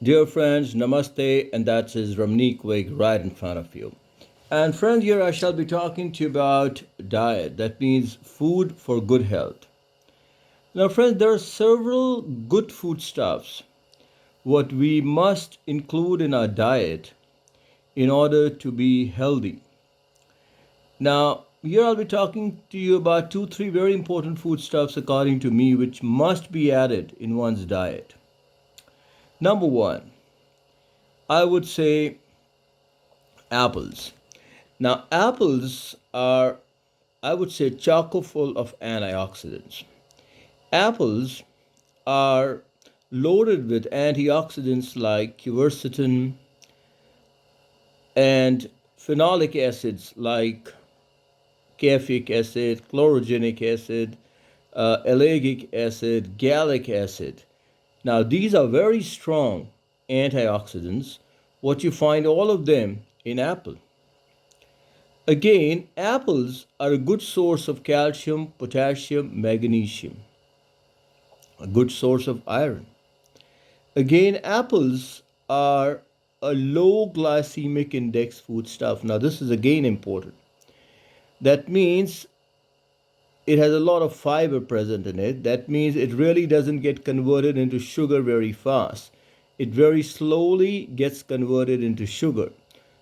Dear friends, namaste, and that is Ramneek Wig right in front of you. And friends, here I shall be talking to you about diet. That means food for good health. Now, friends, there are several good foodstuffs what we must include in our diet in order to be healthy. Now, here I'll be talking to you about two, three very important foodstuffs according to me, which must be added in one's diet. Number one, I would say apples. Now, apples are, I would say, chock full of antioxidants. Apples are loaded with antioxidants like quercetin and phenolic acids like caffeic acid, chlorogenic acid, ellagic acid, gallic acid. Now, these are very strong antioxidants. What you find all of them in apple. Again, apples are a good source of calcium, potassium, magnesium, a good source of iron. Again, apples are a low glycemic index foodstuff. Now, this is again important. That means it has a lot of fiber present in it. That means it really doesn't get converted into sugar very fast. It very slowly gets converted into sugar.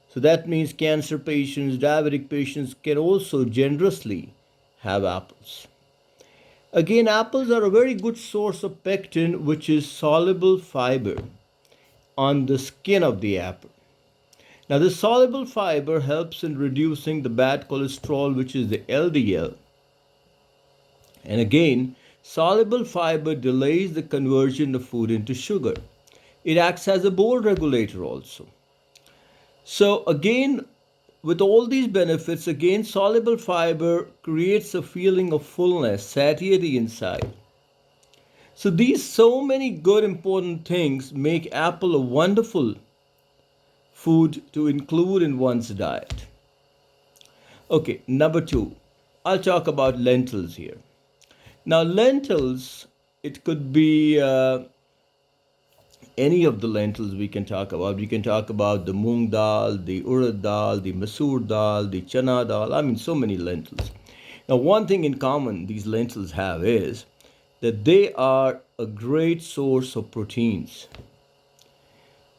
So that means cancer patients, diabetic patients can also generously have apples. Again, apples are a very good source of pectin, which is soluble fiber on the skin of the apple. Now, the soluble fiber helps in reducing the bad cholesterol, which is the LDL. And again, soluble fiber delays the conversion of food into sugar. It acts as a bone regulator also. So again, with all these benefits, again, soluble fiber creates a feeling of fullness, satiety inside. So these so many good important things make apple a wonderful food to include in one's diet. Okay, number two, I'll talk about lentils here. Now, lentils, it could be any of the lentils we can talk about. We can talk about the moong dal, the urad dal, the masoor dal, the chana dal. I mean, so many lentils. Now, one thing in common these lentils have is that they are a great source of proteins.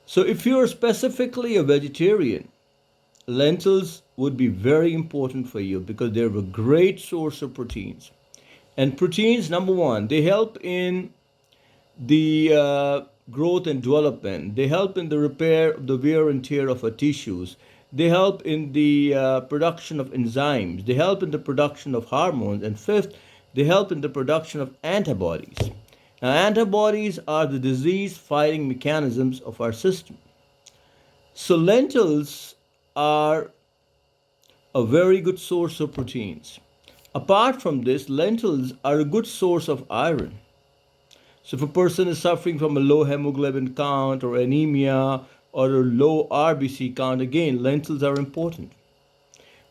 So, if you're specifically a vegetarian, lentils would be very important for you because they're a great source of proteins. And proteins, number one, they help in the growth and development. They help in the repair of the wear and tear of our tissues. They help in the production of enzymes. They help in the production of hormones. And fifth, they help in the production of antibodies. Now, antibodies are the disease fighting mechanisms of our system. So, lentils are a very good source of proteins. Apart from this, lentils are a good source of iron. So if a person is suffering from a low hemoglobin count or anemia or a low RBC count, again, lentils are important.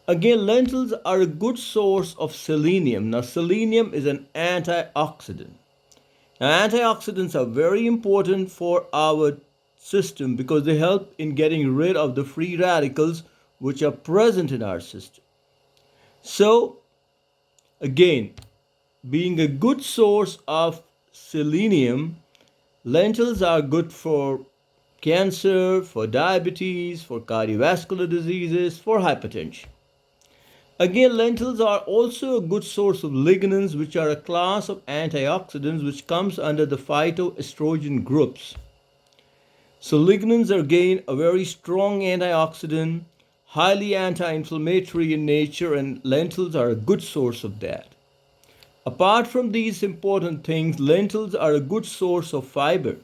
Again, lentils are a good source of selenium. Now, selenium is an antioxidant. Now, antioxidants are very important for our system because they help in getting rid of the free radicals which are present in our system. So, again, being a good source of selenium, lentils are good for cancer, for diabetes, for cardiovascular diseases, for hypertension. Again, lentils are also a good source of lignans, which are a class of antioxidants which comes under the phytoestrogen groups. So lignans are again a very strong antioxidant, highly anti-inflammatory in nature, and lentils are a good source of that. Apart from these important things, lentils are a good source of fiber.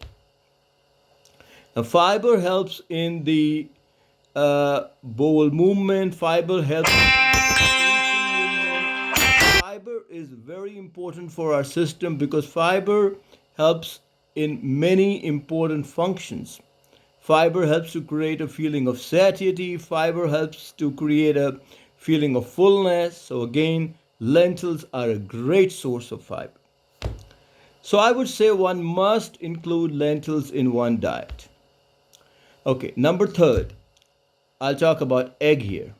Now, fiber helps in the bowel movement. Fiber helps in the movement. Fiber is very important for our system because fiber helps in many important functions. Fiber helps to create a feeling of satiety. Fiber helps to create a feeling of fullness. So again, lentils are a great source of fiber. So I would say one must include lentils in one diet. Okay, number third, I'll talk about egg here.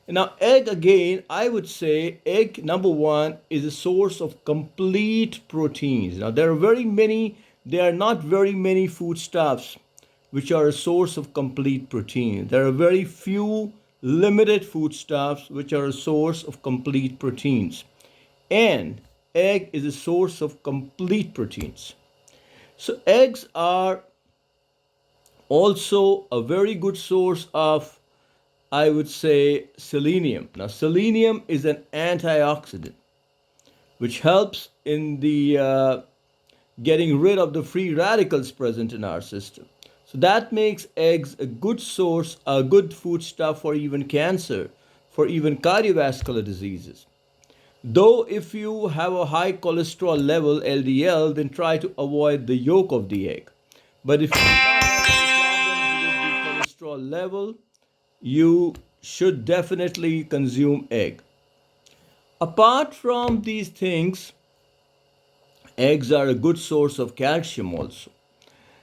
Now, egg again, I would say egg number one is a source of complete proteins. Now, there are not very many foodstuffs which are a source of complete protein. There are very few limited foodstuffs which are a source of complete proteins. And egg is a source of complete proteins. So, eggs are also a very good source of, I would say, selenium. Now, selenium is an antioxidant which helps in the getting rid of the free radicals present in our system. So that makes eggs a good source, a good foodstuff for even cancer, for even cardiovascular diseases. Though if you have a high cholesterol level, LDL, then try to avoid the yolk of the egg. But if you do not have any problems with the cholesterol level, you should definitely consume egg. Apart from these things, eggs are a good source of calcium also.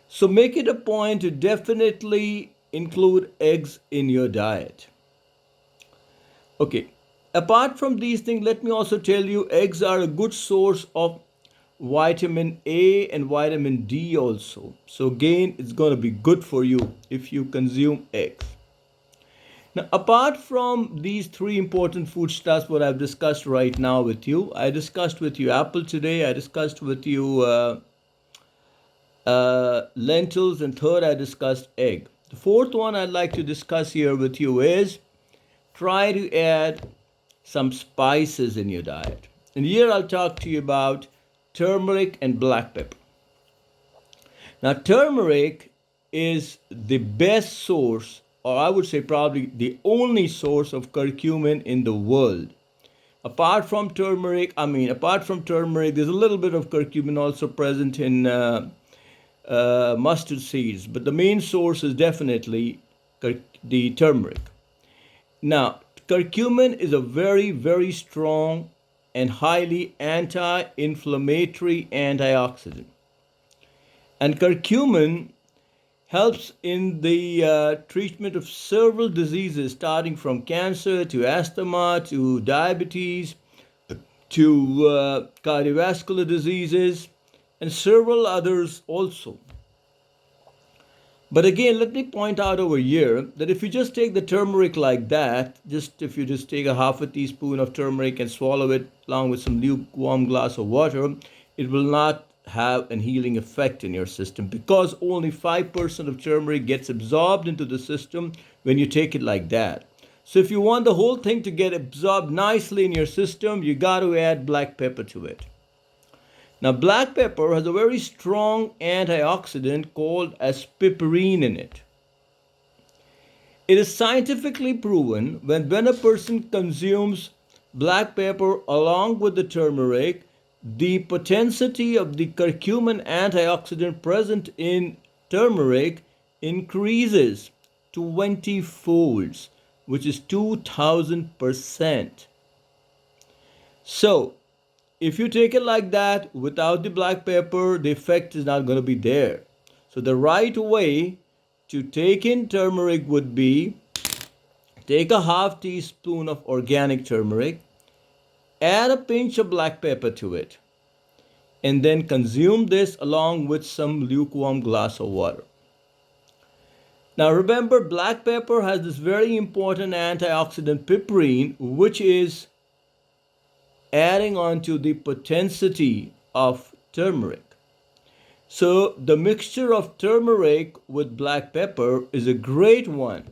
So make it a point to definitely include eggs in your diet. Okay, apart from these things, let me also tell you eggs are a good source of vitamin A and vitamin D also. So again, it's going to be good for you if you consume eggs. Now, apart from these three important foodstuffs, what I've discussed right now with you, I discussed with you apple today, I discussed with you lentils, and third, I discussed egg. The fourth one I'd like to discuss here with you is try to add some spices in your diet. And here I'll talk to you about turmeric and black pepper. Now, turmeric is the best source, or I would say probably the only source of curcumin in the world. Apart from turmeric, there's a little bit of curcumin also present in mustard seeds, but the main source is definitely the turmeric. Now, curcumin is a very, very strong and highly anti inflammatory antioxidant. And curcumin helps in the treatment of several diseases, starting from cancer to asthma to diabetes to cardiovascular diseases and several others also. But again, let me point out over here that if you just take the turmeric like that, if you just take a half a teaspoon of turmeric and swallow it along with some lukewarm glass of water, it will not have an healing effect in your system because only 5% of turmeric gets absorbed into the system when you take it like that. So if you want the whole thing to get absorbed nicely in your system, you got to add black pepper to it. Now, black pepper has a very strong antioxidant called as piperine in it. It is scientifically proven when a person consumes black pepper along with the turmeric, the potency of the curcumin antioxidant present in turmeric increases 20 folds, which is 2000%. So, if you take it like that without the black pepper, the effect is not going to be there. So the right way to take in turmeric would be take a half teaspoon of organic turmeric, add a pinch of black pepper to it, and then consume this along with some lukewarm glass of water. Now remember, black pepper has this very important antioxidant piperine, which is adding on to the potency of turmeric. So the mixture of turmeric with black pepper is a great one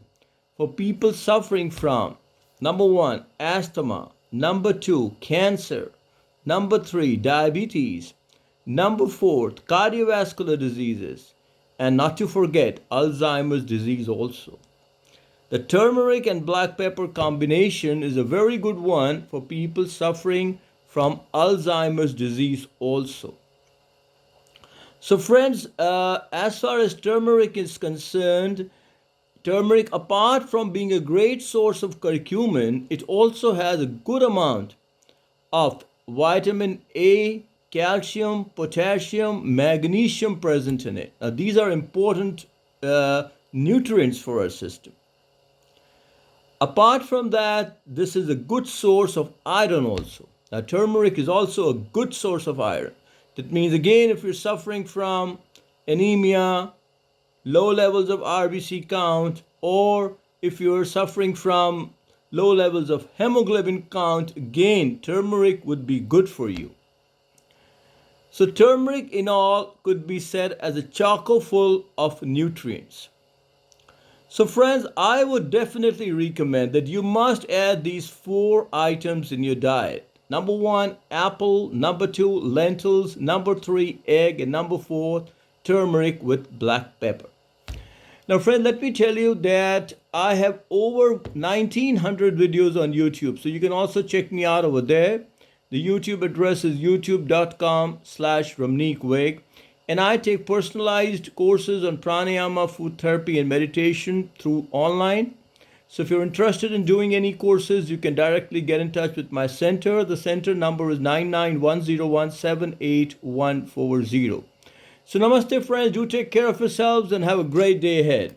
for people suffering from number 1, asthma, number 2, cancer, number 3, diabetes, number 4, cardiovascular diseases, and not to forget Alzheimer's disease also. The turmeric and black pepper combination is a very good one for people suffering from Alzheimer's disease also. So friends, as far as turmeric is concerned, turmeric, apart from being a great source of curcumin, it also has a good amount of vitamin A, calcium, potassium, magnesium present in it. Now, these are important nutrients for our system. Apart from that, this is a good source of iron also. Now, turmeric is also a good source of iron. That means, again, if you're suffering from anemia, low levels of RBC count, or if you're suffering from low levels of hemoglobin count, again, turmeric would be good for you. So, turmeric in all could be said as a choco full of nutrients. So friends, I would definitely recommend that you must add these 4 items in your diet. Number 1, apple. Number 2, lentils. Number 3, egg. And number 4, turmeric with black pepper. Now friend, let me tell you that I have over 1900 videos on YouTube. So you can also check me out over there. The YouTube address is youtube.com/Ramneek Wig. And I take personalized courses on pranayama, food therapy, and meditation through online. So if you're interested in doing any courses, you can directly get in touch with my center. The center number is 9910178140. So namaste friends, do take care of yourselves and have a great day ahead.